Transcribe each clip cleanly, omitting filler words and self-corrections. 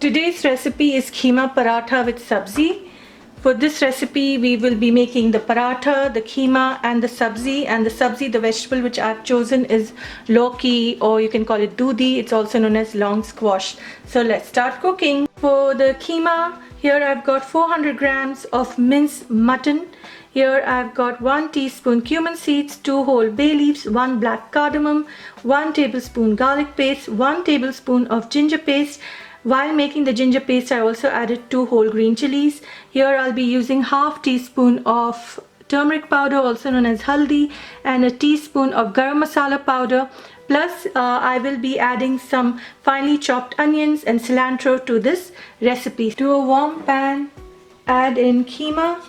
Today's recipe is Kheema Paratha with Sabzi. For this recipe, we will be making the paratha, the keema and the sabzi. And the sabzi, the vegetable which I've chosen is Lauki, or you can call it Dudhi. It's also known as long squash. So let's start cooking. For the keema, here I've got 400 grams of minced mutton. Here I've got 1 teaspoon cumin seeds, 2 whole bay leaves, 1 black cardamom, 1 tablespoon garlic paste, 1 tablespoon of ginger paste. While making the ginger paste, I also added 2 whole green chilies. Here I'll be using half teaspoon of turmeric powder, also known as haldi, and a teaspoon of garam masala powder. Plus, I will be adding some finely chopped onions and cilantro to this recipe. To a warm pan, add in keema.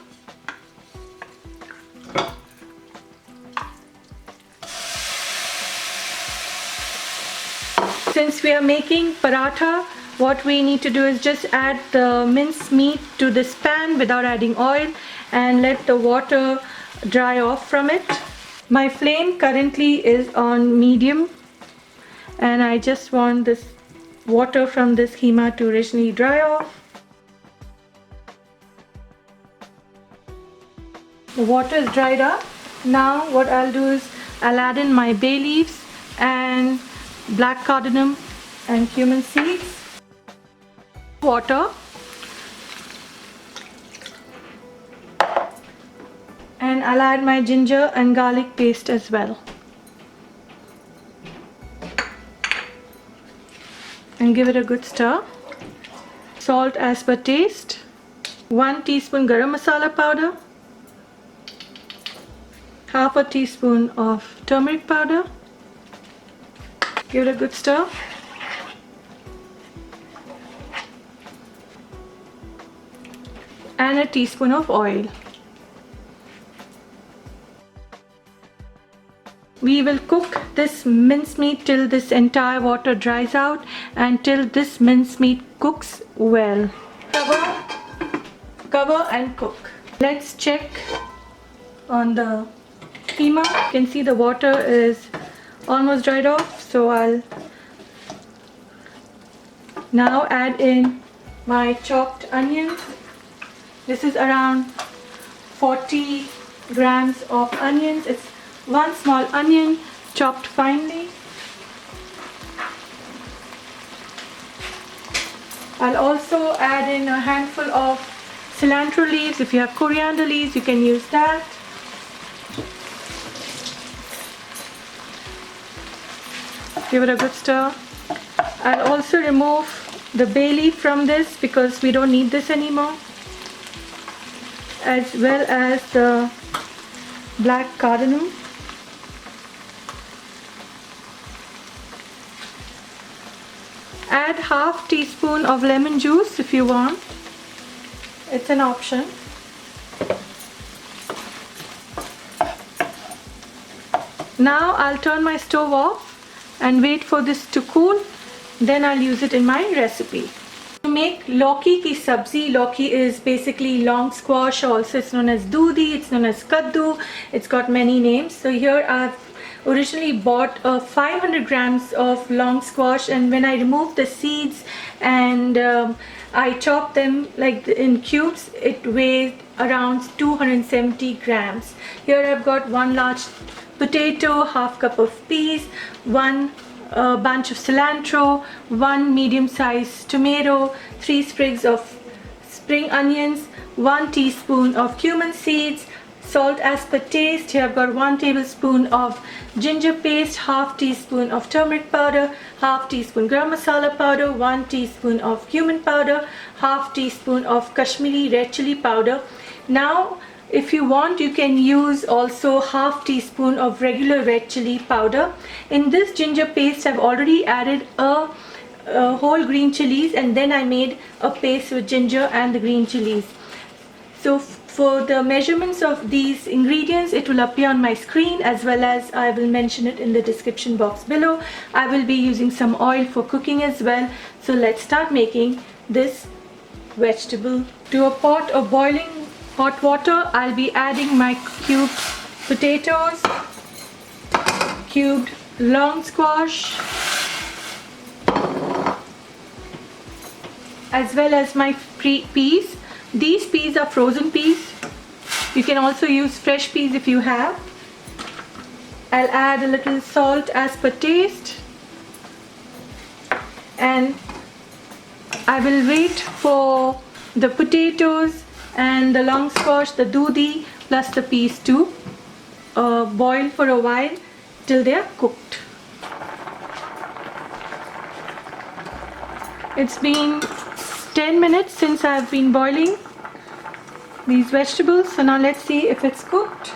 Since we are making paratha, what we need to do is just add the minced meat to this pan without adding oil and let the water dry off from it. My flame currently is on medium and I just want this water from this keema to originally dry off. The water is dried up. Now what I'll do is I'll add in my bay leaves and black cardamom and cumin seeds. Water and I'll add my ginger and garlic paste as well and give it a good stir. Salt as per taste, 1 teaspoon garam masala powder, half a teaspoon of turmeric powder. Give it a good stir. And a teaspoon of oil. We will cook this mincemeat till this entire water dries out and till this mincemeat cooks well. Cover and cook. Let's check on the keema. You can see the water is almost dried off, so I'll now add in my chopped onions. This is around 40 grams of onions. It's 1 small onion chopped finely. I'll also add in a handful of cilantro leaves. If you have coriander leaves, you can use that. Give it a good stir. I'll also remove the bay leaf from this because we don't need this anymore, as well as the black cardamom. Add half teaspoon of lemon juice if you want. It's an option. Now I'll turn my stove off and wait for this to cool. Then I'll use it in my recipe. To make Lauki ki Sabzi, Lauki is basically long squash, also it's known as Dudhi, it's known as Kaddu, it's got many names. So here I've originally bought 500 grams of long squash, and when I removed the seeds and I chopped them like in cubes, it weighed around 270 grams. Here I've got 1 large potato, half cup of peas, 1 bunch of cilantro, 1 medium-sized tomato, 3 sprigs of spring onions, 1 teaspoon of cumin seeds, salt as per taste. Here I've got 1 tablespoon of ginger paste, half teaspoon of turmeric powder, half teaspoon garam masala powder, 1 teaspoon of cumin powder, half teaspoon of Kashmiri red chili powder. Now if you want, you can use also half teaspoon of regular red chili powder. In this ginger paste, I've already added a whole green chilies, and then I made a paste with ginger and the green chilies. So for the measurements of these ingredients, it will appear on my screen, as well as I will mention it in the description box below. I will be using some oil for cooking as well. So let's start making this vegetable. To a pot of boiling hot water, I'll be adding my cubed potatoes, cubed long squash, as well as my peas. These peas are frozen peas. You can also use fresh peas if you have. I'll add a little salt as per taste, and I will wait for the potatoes and the long squash, the doodhi plus the peas to boil for a while till they are cooked. It's been 10 minutes since I've been boiling these vegetables, so now let's see if it's cooked.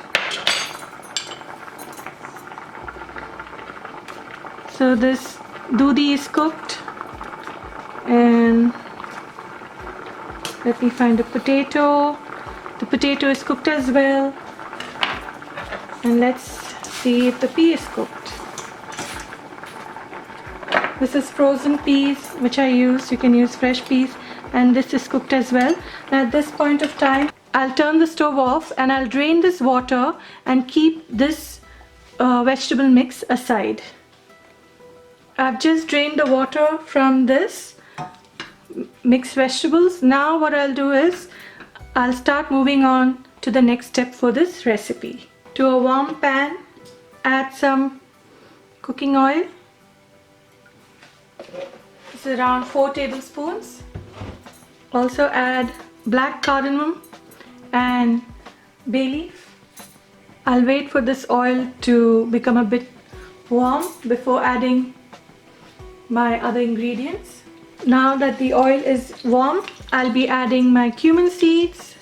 So this doodhi is cooked, and let me find the potato. The potato is cooked as well, and let's see if the pea is cooked. This is frozen peas which I use. You can use fresh peas, and this is cooked as well. At this point of time, I'll turn the stove off and I'll drain this water and keep this vegetable mix aside. I've just drained the water from this mixed vegetables. Now what I'll do is I'll start moving on to the next step for this recipe. To a warm pan, add some cooking oil. It's around 4 tablespoons. Also add black cardamom and bay leaf. I'll wait for this oil to become a bit warm before adding my other ingredients. Now that the oil is warm, I'll be adding my cumin seeds,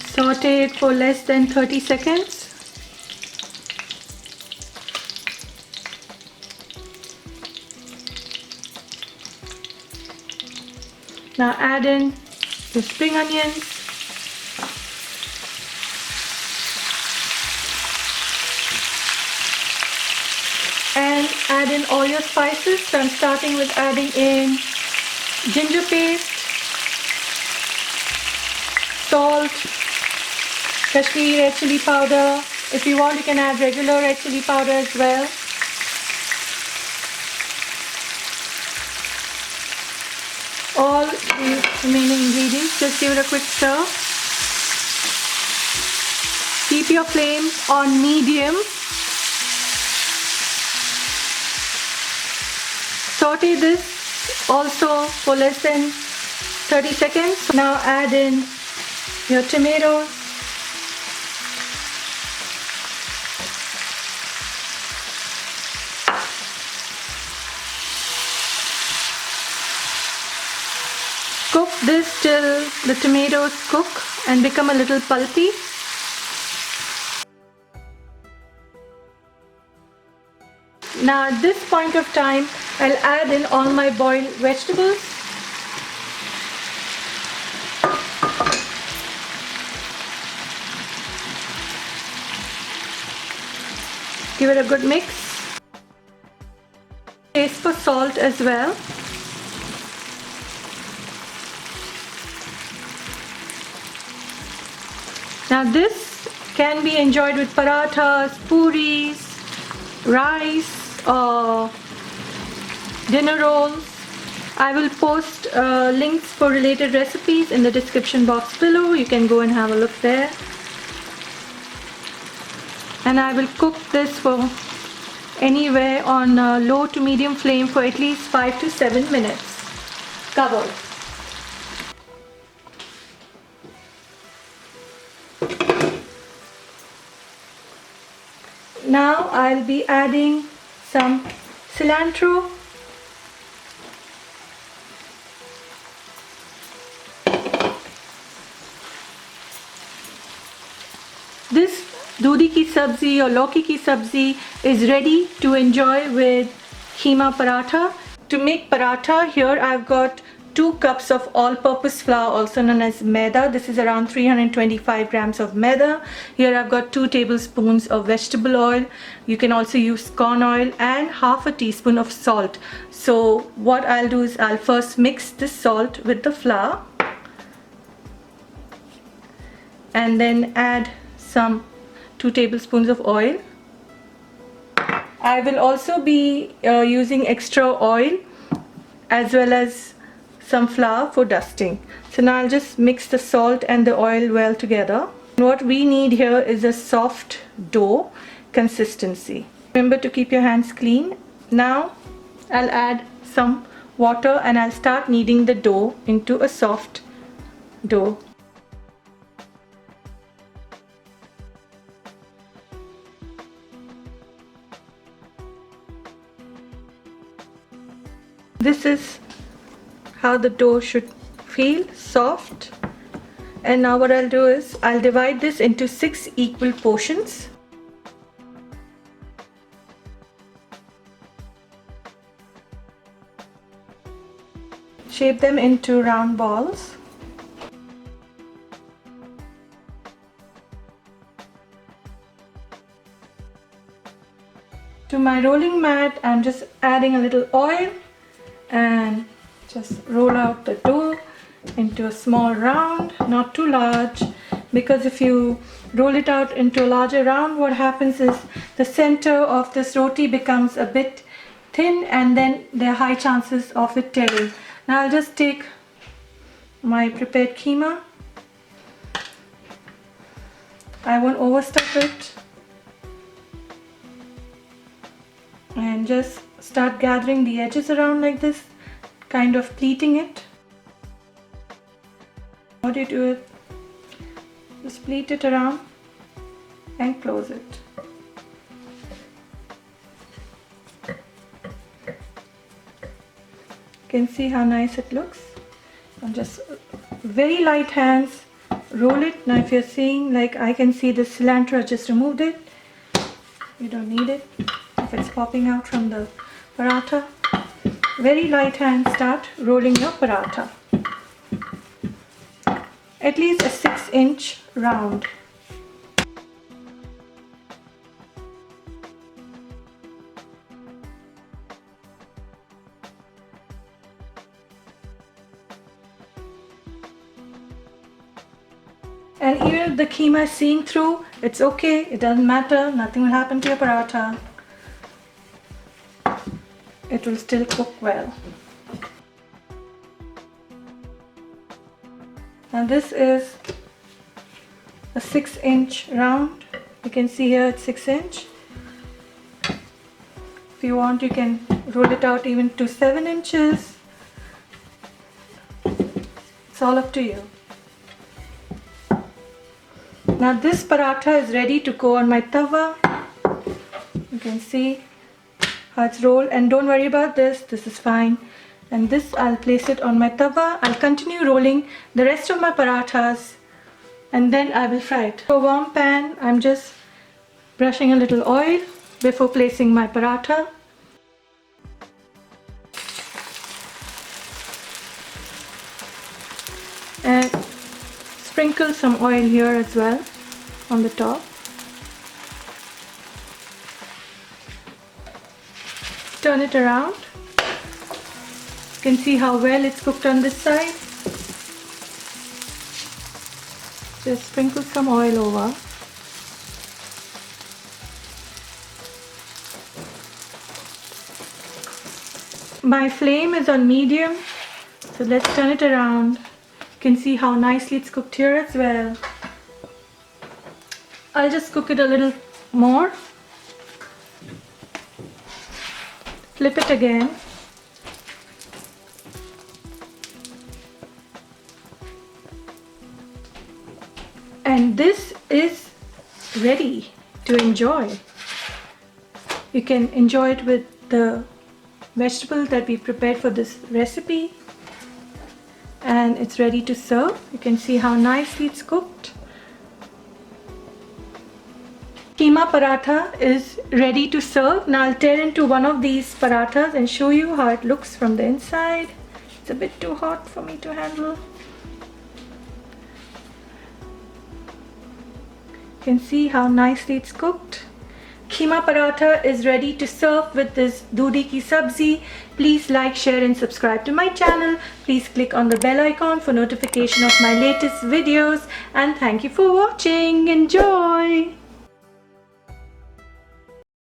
saute it for less than 30 seconds. Now add in the spring onions, and add in all your spices. So I'm starting with adding in ginger paste, salt, Kashmiri red chili powder. If you want, you can add regular red chili powder as well. All the remaining ingredients, just give it a quick stir. Keep your flame on medium. Saute this also for less than 30 seconds. Now add in your tomatoes, cook this till the tomatoes cook and become a little pulpy. Now at this point of time, I'll add in all my boiled vegetables. Give it a good mix. Taste for salt as well. Now this can be enjoyed with parathas, puris, rice, or dinner rolls. I will post links for related recipes in the description box below. You can go and have a look there. And I will cook this for anywhere on low to medium flame for at least 5 to 7 minutes. Covered. Now I'll be adding some cilantro, this Dudhi ki sabzi or Lauki ki sabzi is ready to enjoy with Kheema Paratha. To make paratha, here I've got 2 cups of all-purpose flour, also known as maida. This is around 325 grams of maida. Here I've got 2 tablespoons of vegetable oil. You can also use corn oil and half a teaspoon of salt. So what I'll do is I'll first mix this salt with the flour and then add some 2 tablespoons of oil I will also be using extra oil as well as some flour for dusting. So now I'll just mix the salt and the oil well together. What we need here is a soft dough consistency. Remember to keep your hands clean. Now I'll add some water and I'll start kneading the dough into a soft dough. This is how the dough should feel, soft. And now what I'll do is I'll divide this into 6 equal portions. Shape them into round balls. To my rolling mat, I'm just adding a little oil and just roll out the dough into a small round, not too large, because if you roll it out into a larger round, what happens is the center of this roti becomes a bit thin and then there are high chances of it tearing. Now I'll just take my prepared keema. I won't overstuff it and just start gathering the edges around like this, kind of pleating it. How do you do it? Just pleat it around and close it. You can see how nice it looks. And just very light hands, roll it. Now if you're seeing, like I can see the cilantro, I just removed it. You don't need it if it's popping out from the paratha. Very light hands, start rolling your paratha. At least a 6-inch round. And even if the keema is seeing through, it's okay, it doesn't matter, nothing will happen to your paratha. It will still cook well. Now this is a 6-inch round. You can see here it's 6-inch. If you want, you can roll it out even to 7 inches. It's all up to you. Now this paratha is ready to go on my tawa. You can see how it's rolled, and don't worry about this, this is fine. And this I'll place it on my tawa. I'll continue rolling the rest of my parathas and then I will fry it. For a warm pan, I'm just brushing a little oil before placing my paratha. And sprinkle some oil here as well on the top. Turn it around. You can see how well it's cooked on this side. Just sprinkle some oil over. My flame is on medium, so let's turn it around. You can see how nicely it's cooked here as well. I'll just cook it a little more. Flip it again. And this is ready to enjoy. You can enjoy it with the vegetables that we prepared for this recipe, and it's ready to serve. You can see how nicely it's cooked. Keema paratha is ready to serve. Now I'll tear into one of these parathas and show you how it looks from the inside. It's a bit too hot for me to handle. You can see how nicely it's cooked. Keema paratha is ready to serve with this Dudhi ki sabzi. Please like, share and subscribe to my channel. Please click on the bell icon for notification of my latest videos. And thank you for watching. Enjoy!